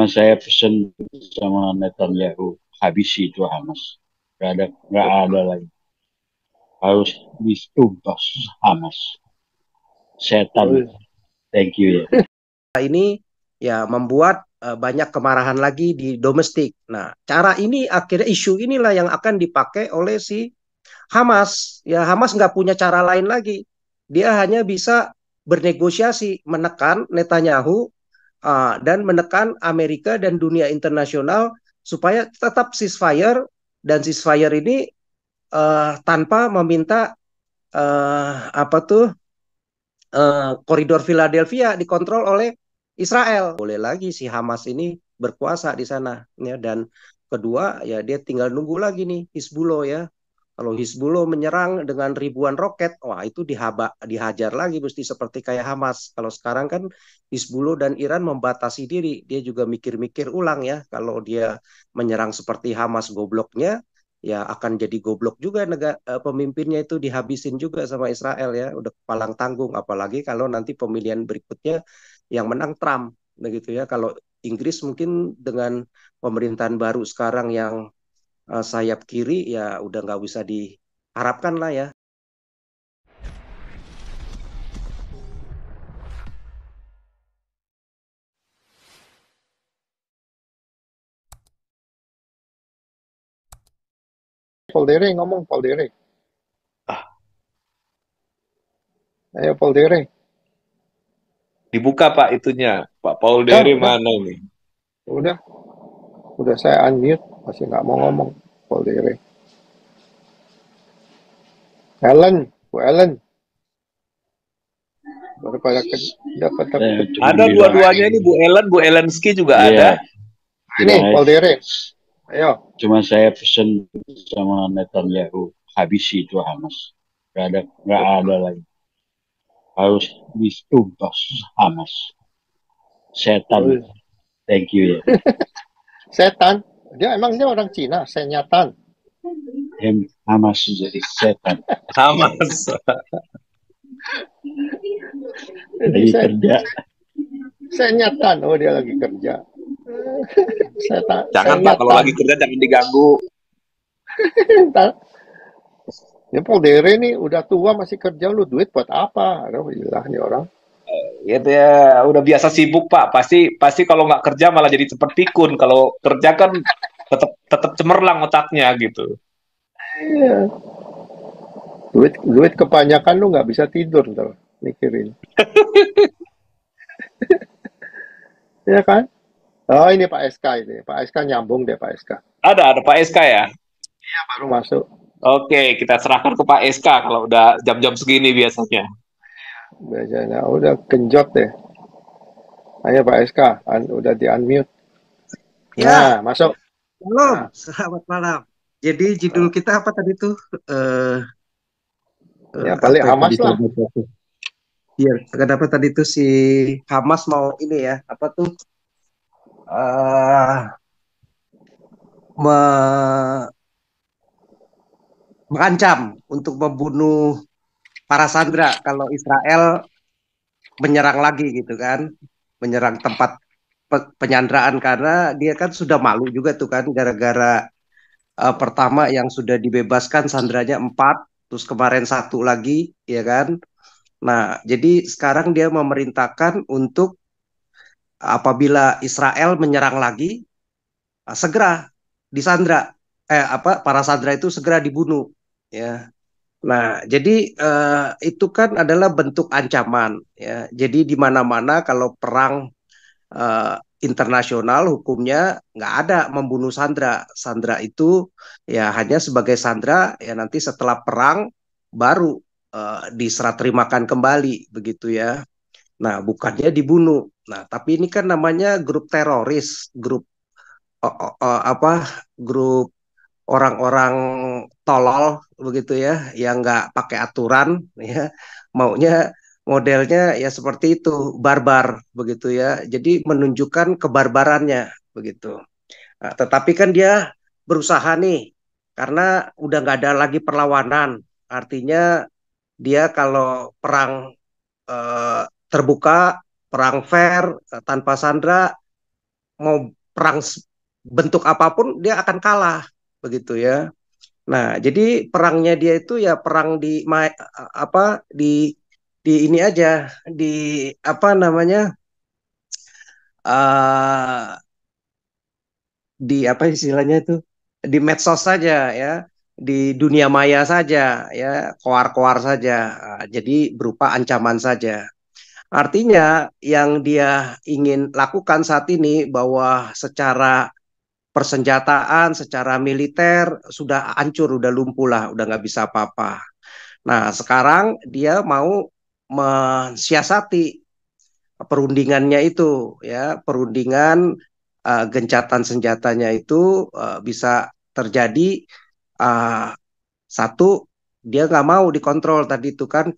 Cuma saya pesen sama Netanyahu, habisi itu Hamas. Nggak ada lagi. Harus ditumpas Hamas. Setan. Thank you ya. Ini ya membuat banyak kemarahan lagi di domestik. Nah, cara ini akhirnya isu inilah yang akan dipakai oleh si Hamas. Ya, Hamas nggak punya cara lain lagi. Dia hanya bisa bernegosiasi, menekan Netanyahu dan menekan Amerika dan dunia internasional supaya tetap ceasefire, dan ceasefire ini tanpa meminta apa tuh koridor Philadelphia dikontrol oleh Israel. Boleh lagi si Hamas ini berkuasa di sana ya. Dan kedua ya dia tinggal nunggu lagi nih Hizbullah ya. Kalau Hizbullah menyerang dengan ribuan roket, wah itu dihajar lagi mesti seperti kayak Hamas. Kalau sekarang kan Hizbullah dan Iran membatasi diri, dia juga mikir-mikir ulang ya. Kalau dia menyerang seperti Hamas gobloknya, ya akan jadi goblok juga pemimpinnya itu dihabisin juga sama Israel ya. Udah palang tanggung, apalagi kalau nanti pemilihan berikutnya yang menang Trump begitu ya. Kalau Inggris mungkin dengan pemerintahan baru sekarang yang sayap kiri ya udah nggak bisa diharapkan lah ya. Paul Dere ngomong, Paul Dere. Ayo Paul Dere. Dibuka Pak itunya. Pak Paul Udah, Dere udah. mana ini? Udah saya unmute, masih nggak mau ngomong, Paul Dere. Ellen, Bu Ellen. Baru pada dapat Ada dua-duanya ini Bu Elenski juga ada. Ini Paul Dere. Ayo. Cuma saya pesen sama Netanyahu, habisi itu Hamas. Nggak ada lagi. Harus ditumpas Hamas. Setan. Thank you ya. Setan? Dia orang Cina, Senyatan. Hamas jadi setan. Hamas. Lagi kerja. Senyatan, oh dia lagi kerja. Setan. Jangan Pak, kalau lagi kerja jangan diganggu. Ya Paul Dere nih udah tua masih kerja, lu duit buat apa? Aduh gila nih orang. Gitu ya, udah biasa sibuk Pak. Pasti kalau nggak kerja malah jadi seperti pikun. Kalau kerja kan tetap cemerlang otaknya gitu. Iya. Duit kebanyakan lu nggak bisa tidur tuh mikirin. Ya kan? Oh ini Pak SK ini. Pak SK nyambung deh Pak SK. Ada Pak SK ya? Iya baru masuk. Oke, kita serahkan ke Pak SK kalau udah jam-jam segini biasanya. Biasanya udah genjot deh. Ayo Pak SK, udah di-unmute. Ya, masuk. Belum, selamat malam. Jadi judul kita apa tadi tuh? Ya balik Hamas lah. Iya, kenapa tadi tuh si Hamas mau ini ya, apa tuh? Mengancam untuk membunuh para sandera kalau Israel menyerang lagi gitu kan, menyerang tempat penyanderaan, karena dia kan sudah malu juga tuh kan gara-gara pertama yang sudah dibebaskan sanderanya 4, terus kemarin 1 lagi ya kan. Nah jadi sekarang dia memerintahkan untuk apabila Israel menyerang lagi segera disandra, para sandera itu segera dibunuh ya. Nah, jadi itu kan adalah bentuk ancaman ya. Jadi di mana-mana kalau perang internasional hukumnya nggak ada membunuh sandera. Sandera itu ya hanya sebagai sandera ya, nanti setelah perang baru diserah terimakan kembali begitu ya. Nah, bukannya dibunuh. Nah, tapi ini kan namanya grup teroris, grup orang-orang tolol begitu ya, yang nggak pakai aturan ya, maunya modelnya ya seperti itu, barbar begitu ya. Jadi menunjukkan kebarbarannya begitu. Nah, tetapi kan dia berusaha nih, karena udah nggak ada lagi perlawanan. Artinya dia kalau perang terbuka, perang fair tanpa sandera, mau perang bentuk apapun dia akan kalah begitu ya. Nah, jadi perangnya dia itu ya perang apa di ini aja di apa namanya uh, di apa istilahnya itu di medsos saja ya, di dunia maya saja ya, koar-koar saja. Jadi berupa ancaman saja. Artinya yang dia ingin lakukan saat ini bahwa secara persenjataan, secara militer sudah hancur, udah lumpuh lah, udah nggak bisa apa-apa. Nah, sekarang dia mau mensiasati perundingannya itu ya, perundingan gencatan senjatanya itu bisa terjadi. uh, Satu, dia nggak mau dikontrol tadi itu kan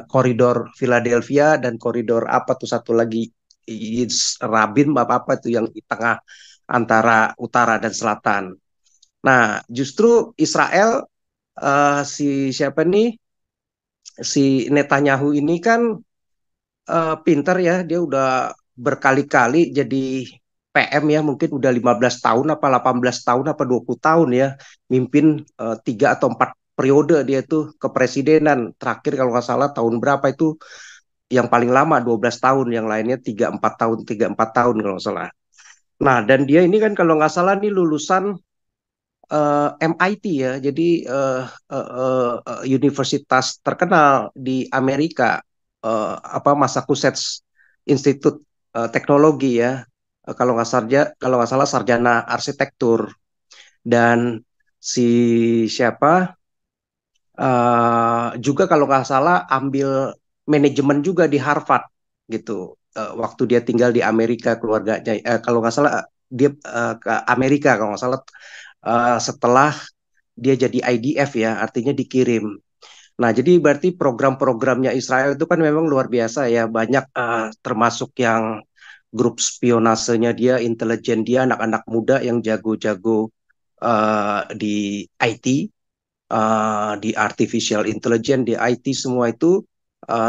koridor Philadelphia dan koridor apa tuh satu lagi Rabin apa apa tuh yang di tengah antara utara dan selatan. Nah, justru Israel si siapa nih si Netanyahu ini kan pinter ya, dia udah berkali-kali jadi PM ya, mungkin udah 15 tahun apa 18 tahun apa 20 tahun ya, mimpin 3 atau 4 periode dia tuh kepresidenan. Terakhir kalau nggak salah tahun berapa itu yang paling lama 12 tahun, yang lainnya 3 4 tahun kalau nggak salah. Nah, dan dia ini kan kalau nggak salah nih lulusan MIT ya, jadi universitas terkenal di Amerika, apa Massachusetts Institute Teknologi ya. Kalau nggak salah sarjana arsitektur. Dan si siapa juga kalau nggak salah ambil manajemen juga di Harvard gitu. Waktu dia tinggal di Amerika keluarganya, kalau nggak salah dia ke Amerika kalau nggak salah setelah dia jadi IDF ya, artinya dikirim. Nah, jadi berarti program-programnya Israel itu kan memang luar biasa ya, banyak termasuk yang grup spionasenya dia, intelijen dia, anak-anak muda yang jago-jago di IT, di artificial intelligence, di IT semua itu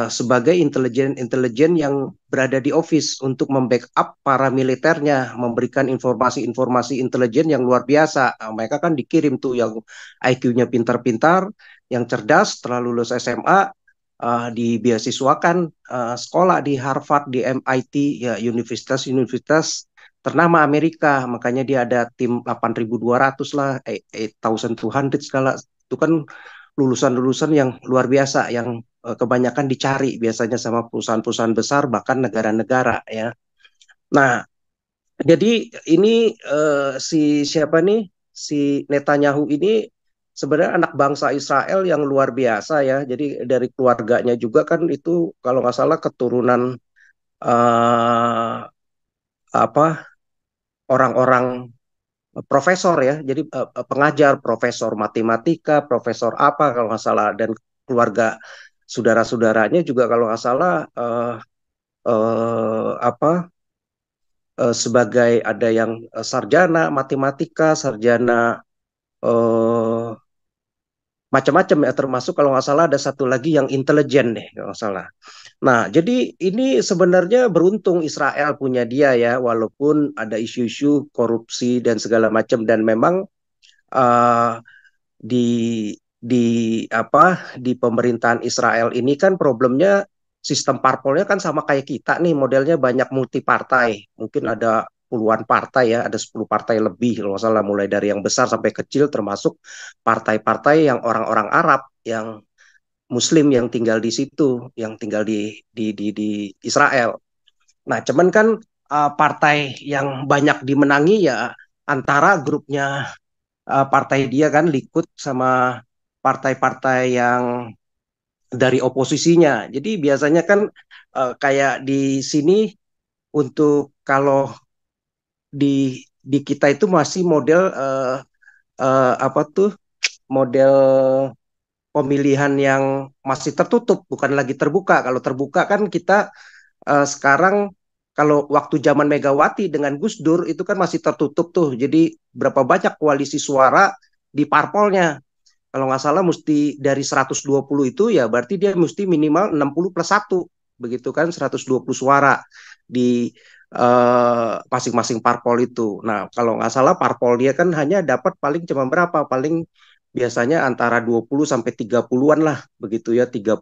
sebagai intelijen-intelijen yang berada di office untuk membackup para militernya, memberikan informasi-informasi intelijen yang luar biasa. Mereka kan dikirim tuh yang IQ-nya pintar-pintar, yang cerdas, setelah lulus SMA, dibeasiswakan sekolah di Harvard, di MIT, ya universitas-universitas ternama Amerika. Makanya dia ada tim 8.200 lah, 8.200 segala. Itu kan lulusan-lulusan yang luar biasa, yang kebanyakan dicari biasanya sama perusahaan-perusahaan besar, bahkan negara-negara ya. Nah, jadi ini si siapa nih, si Netanyahu ini sebenarnya anak bangsa Israel yang luar biasa ya. Jadi dari keluarganya juga kan itu kalau nggak salah keturunan apa orang-orang profesor ya. Jadi pengajar, profesor matematika, profesor apa kalau nggak salah, dan keluarga saudara-saudaranya juga kalau nggak salah apa sebagai ada yang sarjana matematika, sarjana eh, macam-macam ya, termasuk kalau nggak salah ada satu lagi yang intelijen deh kalau nggak salah. Nah, jadi ini sebenarnya beruntung Israel punya dia ya, walaupun ada isu-isu korupsi dan segala macam, dan memang uh, di di apa di pemerintahan Israel ini kan problemnya sistem parpolnya kan sama kayak kita nih, modelnya banyak multi partai. Mungkin ada puluhan partai ya, ada 10 partai lebih kalau nggak salah, mulai dari yang besar sampai kecil, termasuk partai-partai yang orang-orang Arab yang Muslim yang tinggal di situ, yang tinggal di Israel. Nah, cuman kan partai yang banyak dimenangi ya antara grupnya partai dia kan Likud sama partai-partai yang dari oposisinya. Jadi biasanya kan kayak di sini untuk kalau di kita itu masih model apa tuh model pemilihan yang masih tertutup, bukan lagi terbuka. Kalau terbuka kan kita sekarang kalau waktu zaman Megawati dengan Gus Dur itu kan masih tertutup tuh. Jadi berapa banyak koalisi suara di parpolnya. Kalau nggak salah mesti dari 120 itu ya berarti dia mesti minimal 60 plus 1. Begitu kan 120 suara di masing-masing parpol itu. Nah, kalau nggak salah parpol dia kan hanya dapat paling cuma berapa? Paling biasanya antara 20 sampai 30-an lah begitu ya, 32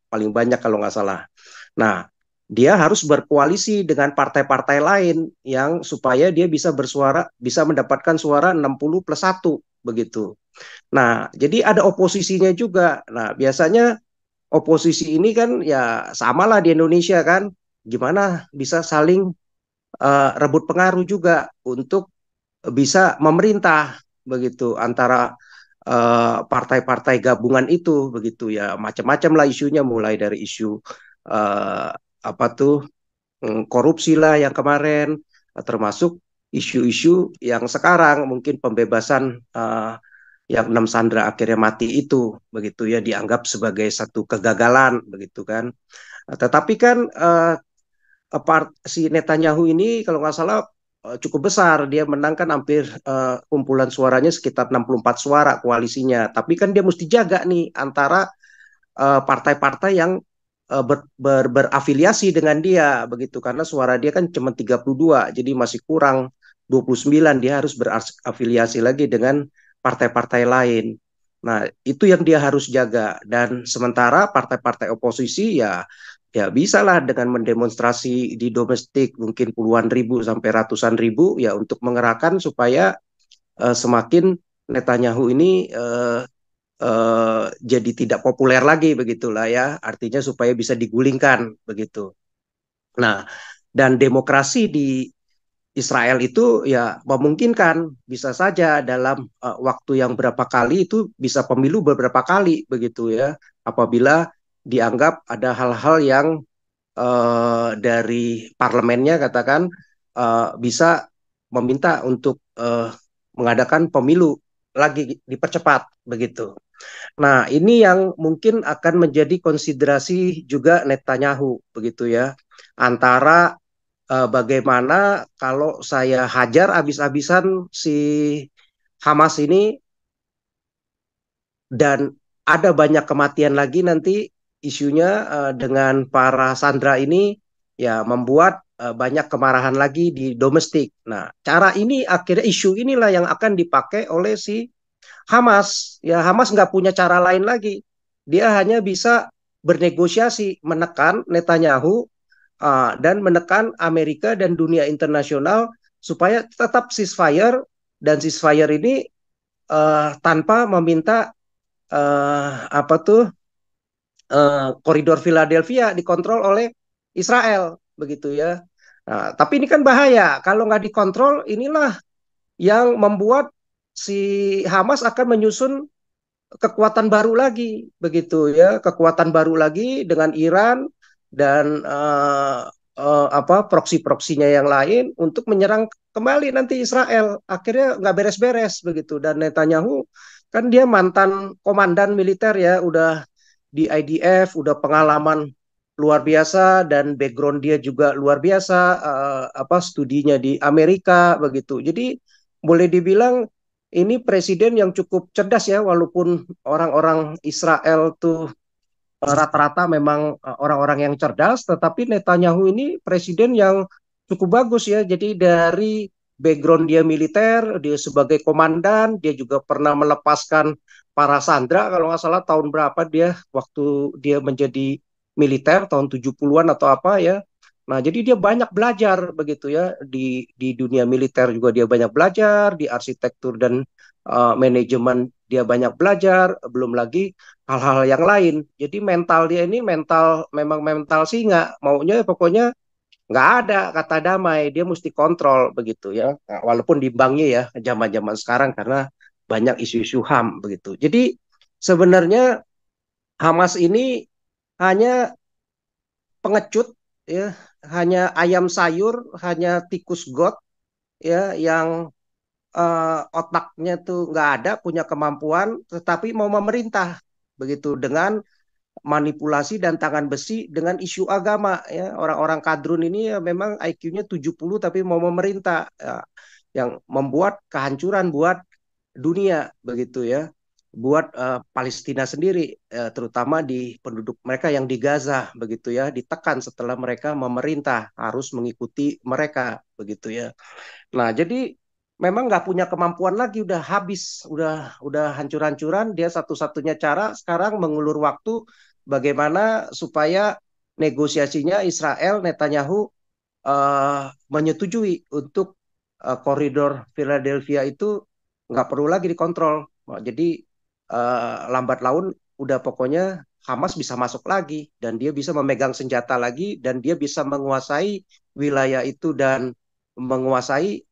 paling banyak kalau nggak salah. Nah, dia harus berkoalisi dengan partai-partai lain yang supaya dia bisa bersuara, bisa mendapatkan suara 60 plus 1 begitu. Nah, jadi ada oposisinya juga. Nah, biasanya oposisi ini kan ya samalah di Indonesia kan, gimana bisa saling rebut pengaruh juga untuk bisa memerintah begitu antara partai-partai gabungan itu begitu ya, macam-macam lah isunya, mulai dari isu uh, apa tuh korupsi lah yang kemarin, termasuk isu-isu yang sekarang mungkin pembebasan yang 6 sandera akhirnya mati itu begitu ya, dianggap sebagai satu kegagalan begitu kan. Tetapi kan si Netanyahu ini kalau nggak salah cukup besar, dia menangkan hampir kumpulan suaranya sekitar 64 suara koalisinya. Tapi kan dia mesti jaga nih antara partai-partai yang berafiliasi dengan dia begitu, karena suara dia kan cuma 32, jadi masih kurang 29, dia harus berafiliasi lagi dengan partai-partai lain. Nah, itu yang dia harus jaga, dan sementara partai-partai oposisi ya ya bisa lah dengan mendemonstrasi di domestik mungkin puluhan ribu sampai ratusan ribu ya, untuk mengerahkan supaya semakin Netanyahu ini jadi tidak populer lagi begitulah ya, artinya supaya bisa digulingkan begitu. Nah, dan demokrasi di Israel itu ya memungkinkan bisa saja dalam waktu yang berapa kali itu bisa pemilu beberapa kali begitu ya, apabila dianggap ada hal-hal yang dari parlemennya katakan bisa meminta untuk mengadakan pemilu lagi dipercepat begitu. Nah, ini yang mungkin akan menjadi konsiderasi juga Netanyahu begitu ya. Antara bagaimana kalau saya hajar habis-habisan si Hamas ini dan ada banyak kematian lagi nanti, isunya dengan para sandera ini ya membuat banyak kemarahan lagi di domestik. Nah, cara ini akhirnya isu inilah yang akan dipakai oleh si Hamas. Ya, Hamas nggak punya cara lain lagi. Dia hanya bisa bernegosiasi, menekan Netanyahu dan menekan Amerika dan dunia internasional supaya tetap ceasefire, dan ceasefire ini tanpa meminta apa tuh koridor Philadelphia dikontrol oleh Israel begitu ya. Nah, tapi ini kan bahaya kalau nggak dikontrol. Inilah yang membuat si Hamas akan menyusun kekuatan baru lagi begitu ya, kekuatan baru lagi dengan Iran dan proksi-proksinya yang lain untuk menyerang kembali nanti Israel. Akhirnya nggak beres-beres begitu, dan Netanyahu kan dia mantan komandan militer ya, udah di IDF, udah pengalaman luar biasa, dan background dia juga luar biasa, studinya di Amerika begitu. Jadi boleh dibilang ini presiden yang cukup cerdas ya, walaupun orang-orang Israel tuh rata-rata memang orang-orang yang cerdas, tetapi Netanyahu ini presiden yang cukup bagus ya. Jadi dari background dia militer, dia sebagai komandan, dia juga pernah melepaskan para sandera kalau nggak salah tahun berapa dia, waktu dia menjadi militer tahun 70-an atau apa ya. Nah, jadi dia banyak belajar begitu ya, di dunia militer juga dia banyak belajar, di arsitektur dan manajemen dia banyak belajar, belum lagi hal-hal yang lain. Jadi mental dia ini memang mental singa, maunya pokoknya nggak ada kata damai, dia mesti kontrol begitu ya. Nah, walaupun dimbangnya ya zaman-zaman sekarang karena banyak isu-isu HAM begitu. Jadi sebenarnya Hamas ini hanya pengecut ya, hanya ayam sayur, hanya tikus got ya, yang otaknya tuh nggak ada, punya kemampuan, tetapi mau memerintah begitu dengan manipulasi dan tangan besi dengan isu agama ya. Orang-orang kadrun ini ya memang IQ-nya 70 tapi mau memerintah ya, yang membuat kehancuran buat dunia begitu ya. buat Palestina sendiri, terutama di penduduk mereka yang di Gaza, begitu ya, ditekan setelah mereka memerintah harus mengikuti mereka, begitu ya. Nah, jadi memang nggak punya kemampuan lagi, udah habis, udah hancur-hancuran. Dia satu-satunya cara sekarang mengulur waktu bagaimana supaya negosiasinya Israel Netanyahu menyetujui untuk koridor Philadelphia itu nggak perlu lagi dikontrol. Nah, jadi lambat laun udah pokoknya Hamas bisa masuk lagi dan dia bisa memegang senjata lagi dan dia bisa menguasai wilayah itu dan menguasai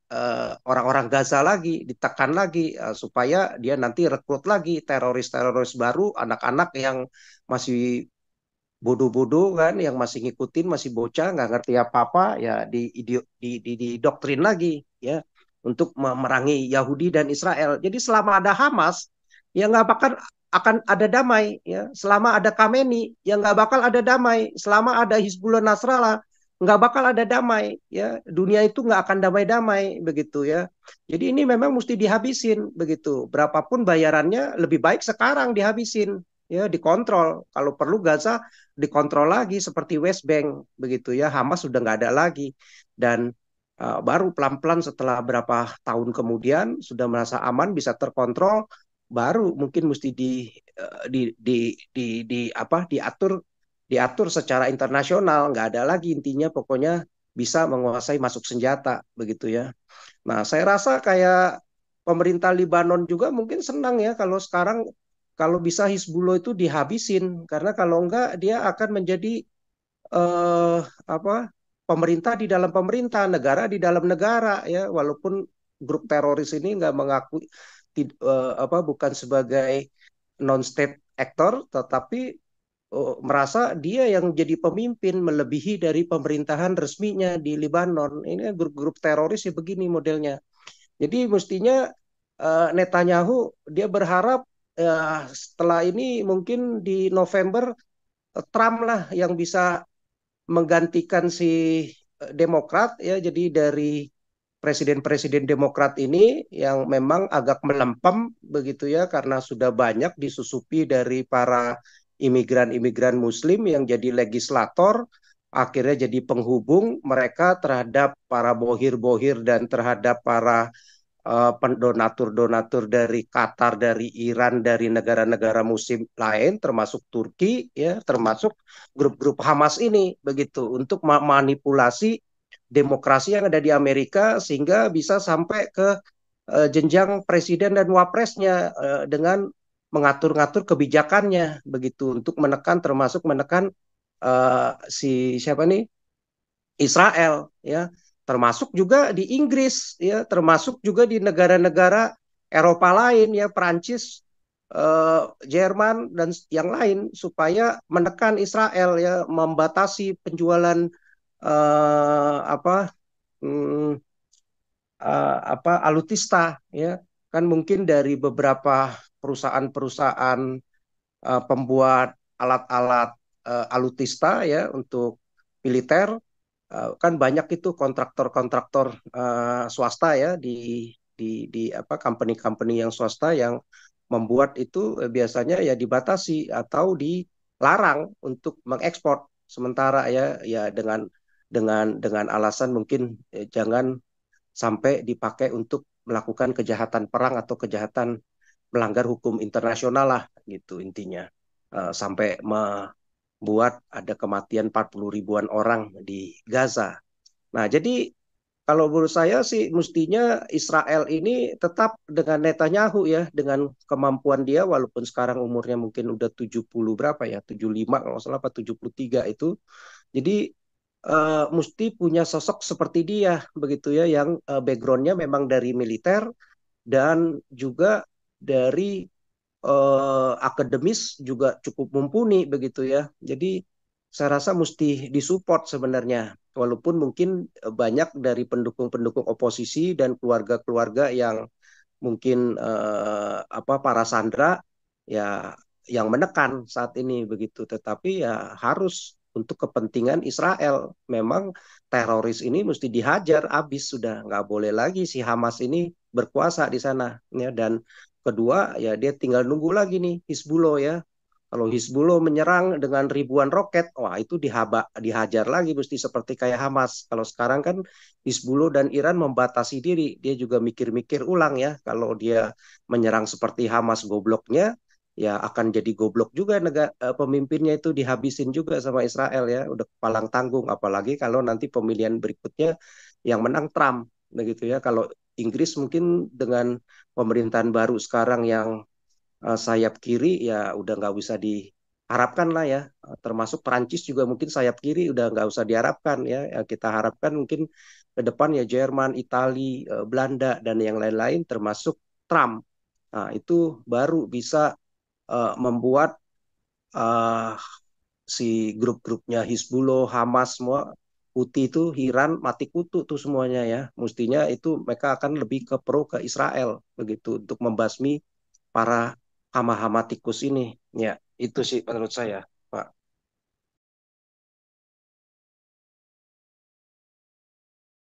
orang-orang Gaza lagi, ditekan lagi supaya dia nanti rekrut lagi teroris-teroris baru, anak-anak yang masih bodoh-bodoh kan, yang masih ngikutin, masih bocah, nggak ngerti apa-apa, ya didoktrin lagi ya untuk memerangi Yahudi dan Israel. Jadi selama ada Hamas, ya nggak bakal akan ada damai ya. Selama ada Khamenei, ya nggak bakal ada damai. Selama ada Hizbullah Nasrallah, nggak bakal ada damai ya. Dunia itu nggak akan damai-damai begitu ya. Jadi ini memang mesti dihabisin begitu. Berapapun bayarannya, lebih baik sekarang dihabisin ya, dikontrol. Kalau perlu Gaza dikontrol lagi seperti West Bank begitu ya. Hamas sudah nggak ada lagi dan baru pelan-pelan setelah berapa tahun kemudian sudah merasa aman bisa terkontrol, baru mungkin mesti diatur secara internasional. Nggak ada lagi, intinya pokoknya bisa menguasai masuk senjata begitu ya. Nah, saya rasa kayak pemerintah Libanon juga mungkin senang ya kalau sekarang kalau bisa Hizbullah itu dihabisin, karena kalau enggak dia akan menjadi eh, apa pemerintah di dalam pemerintah, negara di dalam negara ya, walaupun grup teroris ini nggak mengakui bukan sebagai non state actor, tetapi merasa dia yang jadi pemimpin melebihi dari pemerintahan resminya di Libanon. Ini grup-grup teroris ya begini modelnya. Jadi mestinya Netanyahu dia berharap setelah ini mungkin di November Trump lah yang bisa menggantikan si Demokrat ya. Jadi dari presiden-presiden Demokrat ini yang memang agak melempem begitu ya, karena sudah banyak disusupi dari para imigran-imigran Muslim yang jadi legislator, akhirnya jadi penghubung mereka terhadap para bohir-bohir dan terhadap para pendonatur-donatur dari Qatar, dari Iran, dari negara-negara Muslim lain, termasuk Turki, ya, termasuk grup-grup Hamas ini, begitu, untuk memanipulasi demokrasi yang ada di Amerika sehingga bisa sampai ke jenjang presiden dan wapresnya dengan mengatur-ngatur kebijakannya, begitu, untuk menekan, termasuk menekan si siapa nih, Israel ya, termasuk juga di Inggris ya, termasuk juga di negara-negara Eropa lain ya, Prancis, Jerman dan yang lain, supaya menekan Israel ya, membatasi penjualan apa hmm, alutista ya, kan mungkin dari beberapa perusahaan-perusahaan pembuat alat-alat alutista ya untuk militer. Kan banyak itu kontraktor-kontraktor swasta ya di apa company-company yang swasta yang membuat itu biasanya ya dibatasi atau dilarang untuk mengekspor sementara ya, dengan alasan mungkin jangan sampai dipakai untuk melakukan kejahatan perang atau kejahatan melanggar hukum internasional lah gitu intinya. Sampai buat ada kematian 40 ribuan orang di Gaza. Nah, jadi kalau menurut saya sih mestinya Israel ini tetap dengan Netanyahu ya, dengan kemampuan dia walaupun sekarang umurnya mungkin udah 70 berapa ya, 75 kalau nggak salah apa 73 itu. Jadi mesti punya sosok seperti dia begitu ya, yang backgroundnya memang dari militer dan juga dari akademis juga cukup mumpuni begitu ya. Jadi saya rasa mesti disupport sebenarnya. Walaupun mungkin banyak dari pendukung-pendukung oposisi dan keluarga-keluarga yang mungkin para sandera ya yang menekan saat ini begitu. Tetapi ya harus untuk kepentingan Israel. Memang teroris ini mesti dihajar habis, sudah nggak boleh lagi si Hamas ini berkuasa di sana ya. Dan kedua ya dia tinggal nunggu lagi nih Hizbullah ya. Kalau Hizbullah menyerang dengan ribuan roket, wah itu dihajar lagi mesti seperti kayak Hamas. Kalau sekarang kan Hizbullah dan Iran membatasi diri, dia juga mikir-mikir ulang ya. Kalau dia menyerang seperti Hamas gobloknya, ya akan jadi goblok juga pemimpinnya itu dihabisin juga sama Israel ya. Udah palang tanggung, apalagi kalau nanti pemilihan berikutnya yang menang Trump, begitu ya. Kalau Inggris mungkin dengan pemerintahan baru sekarang yang sayap kiri ya udah nggak bisa diharapkan lah ya. Termasuk Perancis juga mungkin sayap kiri udah nggak usah diharapkan ya. Yang kita harapkan mungkin ke depan ya Jerman, Itali, Belanda dan yang lain-lain termasuk Trump. Nah, itu baru bisa membuat uh, si grup-grupnya Hizbullah, Hamas semua Houthi itu Iran mati kutu tuh semuanya ya. Mestinya itu mereka akan lebih ke pro ke Israel begitu untuk membasmi para hama-hama tikus ini. Ya, itu sih menurut saya.